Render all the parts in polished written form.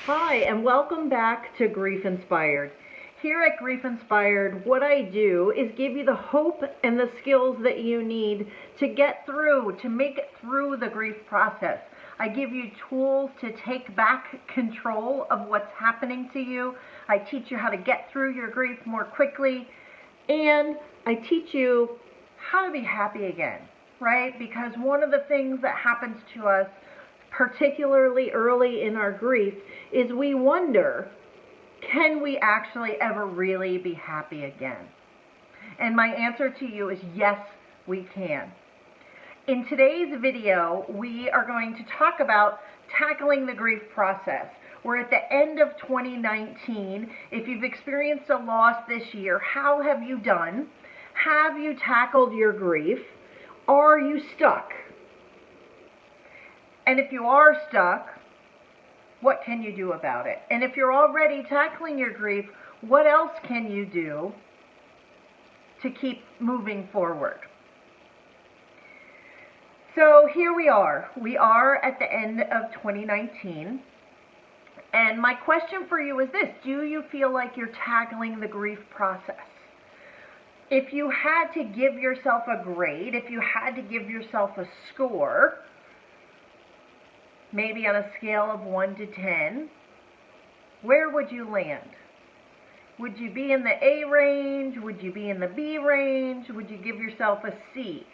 Hi, and welcome back to Grief Inspired. Here at Grief Inspired, what I do is give you the hope and the skills that you need to get through, to make it through the grief process. I give you tools to take back control of what's happening to you. I teach you how to get through your grief more quickly, and I teach you how to be happy again, right? Because one of the things that happens to us, particularly early in our grief, is we wonder, can we actually ever really be happy again? And my answer to you is yes, we can. In today's video, we are going to talk about tackling the grief process. We're at the end of 2019. If you've experienced a loss this year, how have you done? Have you tackled your grief? Are you stuck? And if you are stuck, what can you do about it? And if you're already tackling your grief, what else can you do to keep moving forward? So here we are. We are at the end of 2019. And my question for you is this: do you feel like you're tackling the grief process? If you had to give yourself a grade, if you had to give yourself a score, maybe on a scale of 1 to 10, where would you land? Would you be in the A range? Would you be in the B range? Would you give yourself a C?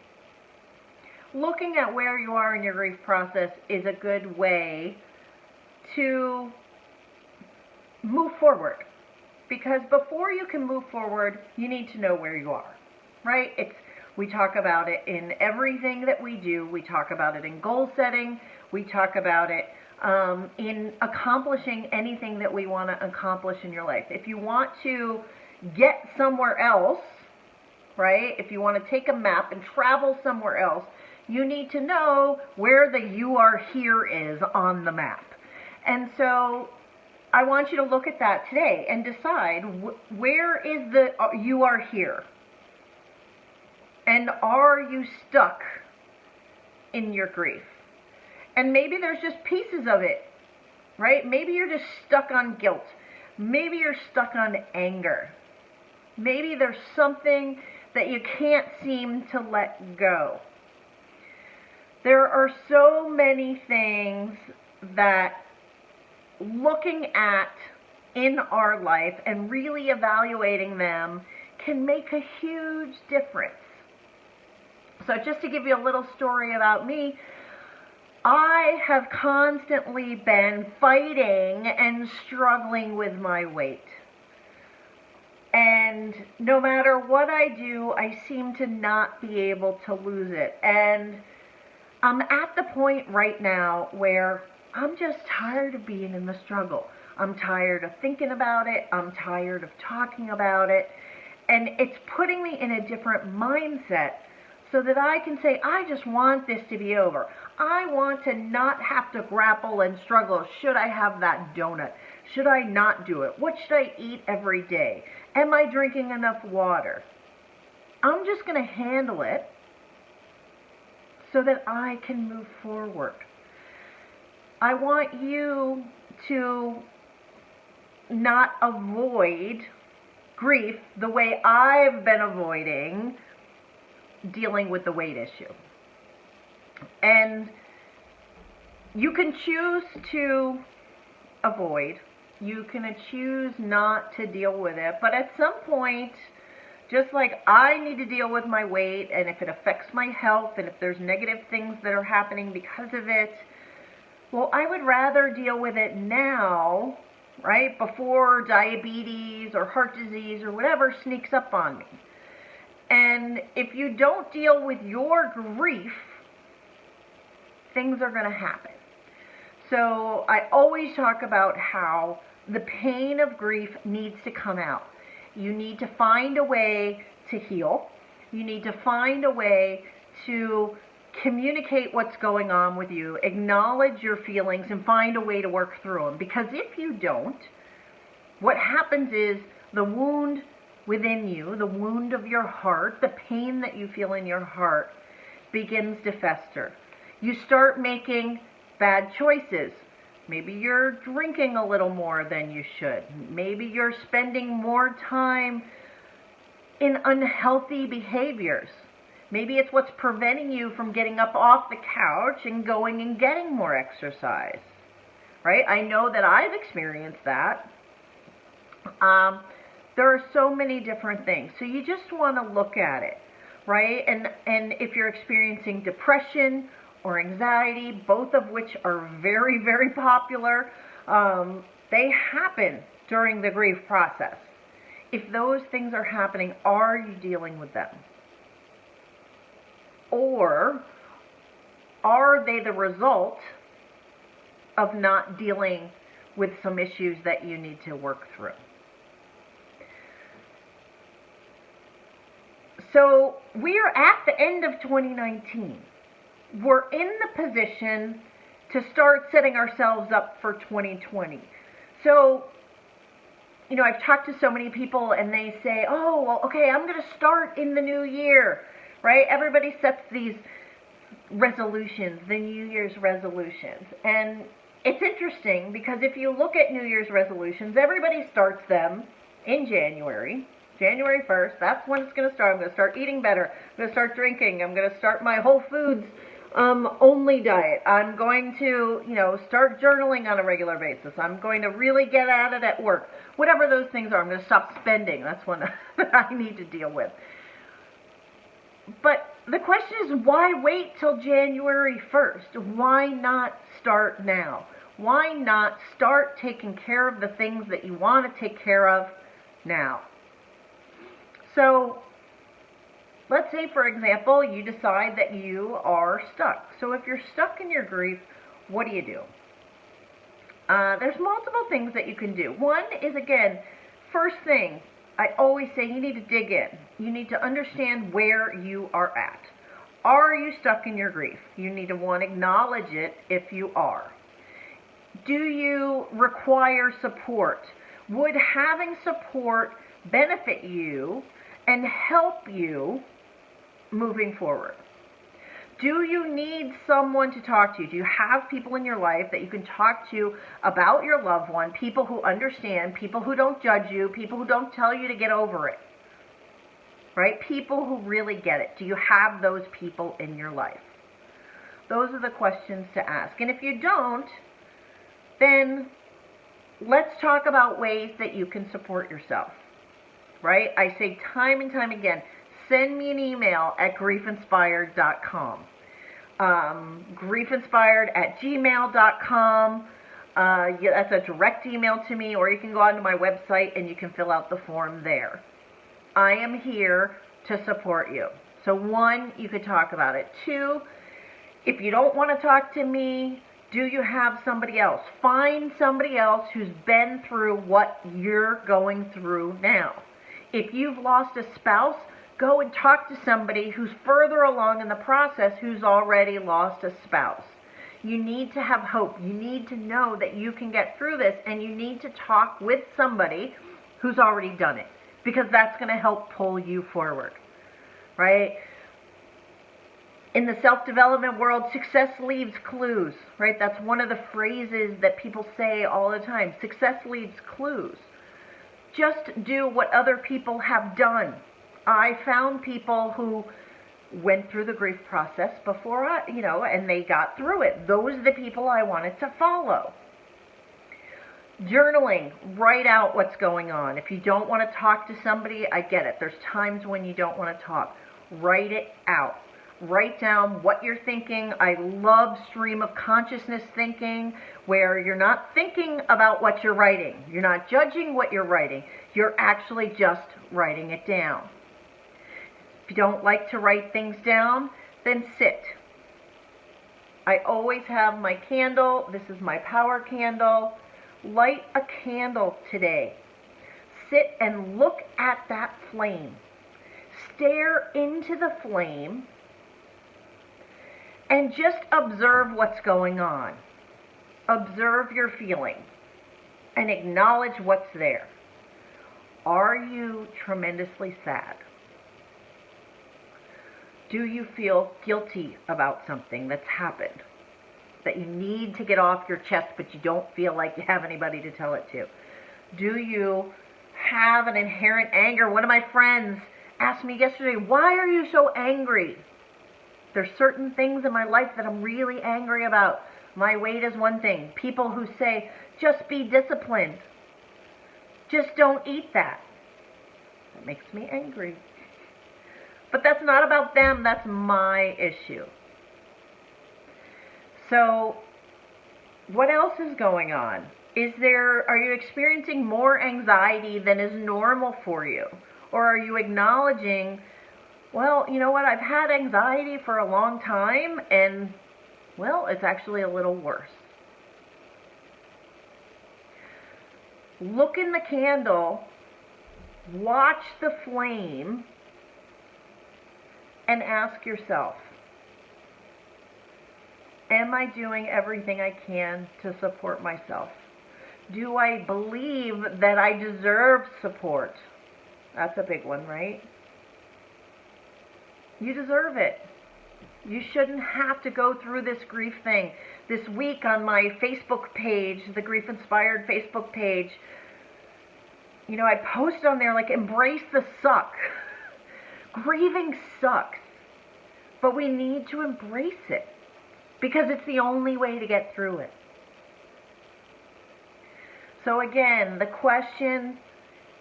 Looking at where you are in your grief process is a good way to move forward. Because before you can move forward, you need to know where you are, right? We talk about it in everything that we do. We talk about it in goal setting. We talk about it in accomplishing anything that we want to accomplish in your life. If you want to get somewhere else, right? If you want to take a map and travel somewhere else, you need to know where the "you are here" is on the map. And so I want you to look at that today and decide where is the "you are here." And are you stuck in your grief? And maybe there's just pieces of it, right? Maybe you're just stuck on guilt. Maybe you're stuck on anger. Maybe there's something that you can't seem to let go. There are so many things that looking at in our life and really evaluating them can make a huge difference. So just to give you a little story about me, I have constantly been fighting and struggling with my weight. And no matter what I do, I seem to not be able to lose it. And I'm at the point right now where I'm just tired of being in the struggle. I'm tired of thinking about it. I'm tired of talking about it. And it's putting me in a different mindset so that I can say, I just want this to be over. I want to not have to grapple and struggle. Should I have that donut? Should I not do it? What should I eat every day? Am I drinking enough water? I'm just going to handle it so that I can move forward. I want you to not avoid grief the way I've been avoiding dealing with the weight issue. And you can choose to avoid. You can choose not to deal with it. But at some point, just like I need to deal with my weight, and if it affects my health, and if there's negative things that are happening because of it, well, I would rather deal with it now, right, before diabetes or heart disease or whatever sneaks up on me. And if you don't deal with your grief, things are going to happen. So I always talk about how the pain of grief needs to come out. You need to find a way to heal. You need to find a way to communicate what's going on with you, acknowledge your feelings, and find a way to work through them. Because if you don't, what happens is the wound within you, the wound of your heart, the pain that you feel in your heart, begins to fester. You start making bad choices. Maybe you're drinking a little more than you should. Maybe you're spending more time in unhealthy behaviors. Maybe it's what's preventing you from getting up off the couch and going and getting more exercise, right? I know that I've experienced that. There are so many different things. So you just want to look at it, right? And if you're experiencing depression or anxiety, both of which are very, very popular, they happen during the grief process. If those things are happening, are you dealing with them? Or are they the result of not dealing with some issues that you need to work through? So we are at the end of 2019. We're in the position to start setting ourselves up for 2020. So, you know, I've talked to so many people and they say, oh, well, okay, I'm going to start in the new year, right? Everybody sets these resolutions, the New Year's resolutions. And it's interesting because if you look at New Year's resolutions, everybody starts them in January 1st. That's when it's going to start. I'm going to start eating better. I'm going to start drinking. I'm going to start my Whole Foods only diet. I'm going to, start journaling on a regular basis. I'm going to really get at it at work. Whatever those things are, I'm going to stop spending. That's one that I need to deal with. But the question is, why wait till January 1st? Why not start now? Why not start taking care of the things that you want to take care of now? So, let's say, for example, you decide that you are stuck. So if you're stuck in your grief, what do you do? There's multiple things that you can do. One is, again, first thing, I always say you need to dig in. You need to understand where you are at. Are you stuck in your grief? You need to, one, acknowledge it if you are. Do you require support? Would having support benefit you and help you moving forward? Do you need someone to talk to? Do you have people in your life that you can talk to about your loved one, people who understand, people who don't judge you, people who don't tell you to get over it, right? People who really get it. Do you have those people in your life? Those are the questions to ask. And if you don't, then let's talk about ways that you can support yourself, right? I say time and time again, send me an email at griefinspired.com. griefinspired@gmail.com. That's a direct email to me, or you can go onto my website and you can fill out the form there. I am here to support you. So one, you could talk about it. Two, if you don't want to talk to me, do you have somebody else? Find somebody else who's been through what you're going through now. If you've lost a spouse, go and talk to somebody who's further along in the process who's already lost a spouse. You need to have hope. You need to know that you can get through this, and you need to talk with somebody who's already done it, because that's going to help pull you forward, right? In the self-development world, success leaves clues, right? That's one of the phrases that people say all the time. Success leaves clues. Just do what other people have done. I found people who went through the grief process before and they got through it. Those are the people I wanted to follow. Journaling, write out what's going on. If you don't want to talk to somebody, I get it. There's times when you don't want to talk. Write it out. Write down what you're thinking. I love stream of consciousness thinking, where you're not thinking about what you're writing. You're not judging what you're writing. You're actually just writing it down. If you don't like to write things down, then sit. I always have my candle. This is my power candle. Light a candle today. Sit and look at that flame. Stare into the flame and just observe what's going on. Observe your feelings and acknowledge what's there. Are you tremendously sad? Do you feel guilty about something that's happened? that you need to get off your chest, but you don't feel like you have anybody to tell it to? Do you have an inherent anger? One of my friends asked me yesterday, why are you so angry? There's certain things in my life that I'm really angry about. My weight is one thing. People who say, just be disciplined. Just don't eat that. That makes me angry. But that's not about them. That's my issue. So, what else is going on? Are you experiencing more anxiety than is normal for you? Or are you acknowledging, well, you know what, I've had anxiety for a long time and, well, it's actually a little worse. Look in the candle, watch the flame, and ask yourself, am I doing everything I can to support myself? Do I believe that I deserve support? That's a big one, right? You deserve it. You shouldn't have to go through this grief thing. This week on my Facebook page, the Grief Inspired Facebook page, you know, I post on there like, embrace the suck. Grieving sucks, but we need to embrace it because it's the only way to get through it. So again, the question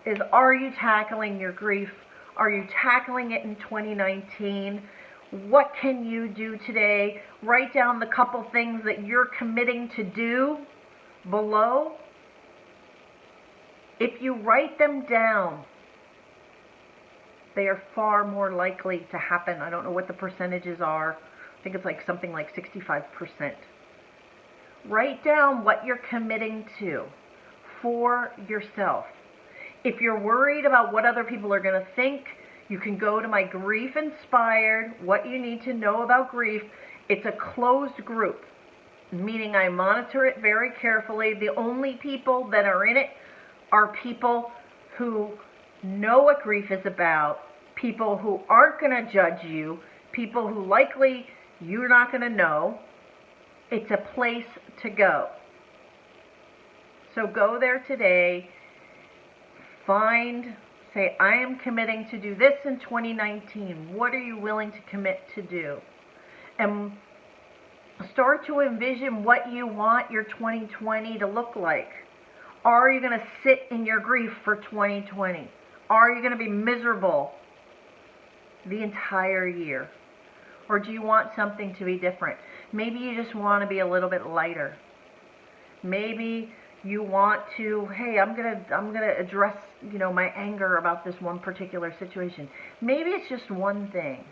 is, are you tackling your grief? Are you tackling it in 2019? What can you do today? Write down the couple things that you're committing to do below. If you write them down, they are far more likely to happen. I don't know what the percentages are. I think it's like something like 65%. Write down what you're committing to for yourself. If you're worried about what other people are going to think, you can go to my Grief Inspired, What You Need to Know About Grief. It's a closed group, meaning I monitor it very carefully. The only people that are in it are people who know what grief is about, people who aren't going to judge you, people who likely you're not going to know. It's a place to go. So go there today. Say, I am committing to do this in 2019. What are you willing to commit to do? And start to envision what you want your 2020 to look like. Are you going to sit in your grief for 2020? Are you going to be miserable the entire year? Or do you want something to be different? Maybe you just want to be a little bit lighter. Maybe you want to, hey, I'm gonna address, my anger about this one particular situation. Maybe it's just one thing.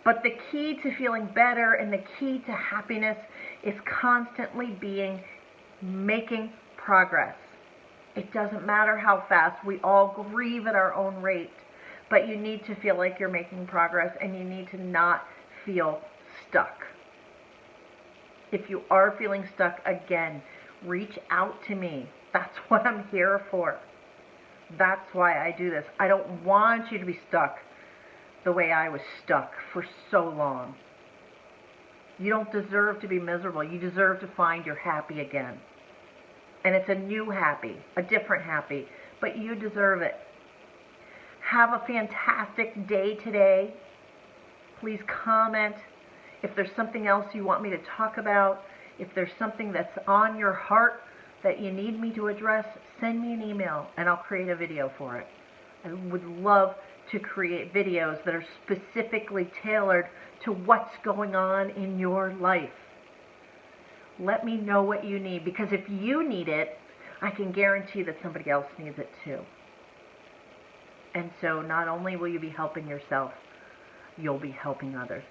But the key to feeling better and the key to happiness is constantly making progress. It doesn't matter how fast. We all grieve at our own rate. But you need to feel like you're making progress, and you need to not feel stuck. If you are feeling stuck, again, reach out to me. That's what I'm here for. That's why I do this. I don't want you to be stuck the way I was stuck for so long. You don't deserve to be miserable. You deserve to find your happy again. And it's a new happy, a different happy, but you deserve it. Have a fantastic day today. Please comment if there's something else you want me to talk about. If there's something that's on your heart that you need me to address, send me an email and I'll create a video for it. I would love to create videos that are specifically tailored to what's going on in your life. Let me know what you need, because if you need it, I can guarantee that somebody else needs it too. And so not only will you be helping yourself, you'll be helping others.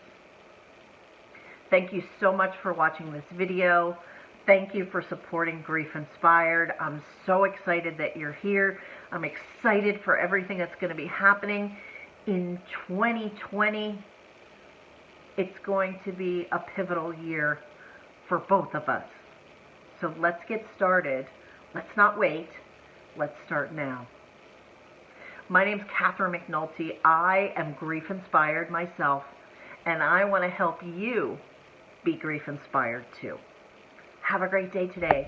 Thank you so much for watching this video. Thank you for supporting Grief Inspired. I'm so excited that you're here. I'm excited for everything that's going to be happening in 2020. It's going to be a pivotal year for both of us. So let's get started. Let's not wait. Let's start now. My name's Catherine McNulty. I am Grief Inspired myself, and I want to help you be grief inspired too. Have a great day today.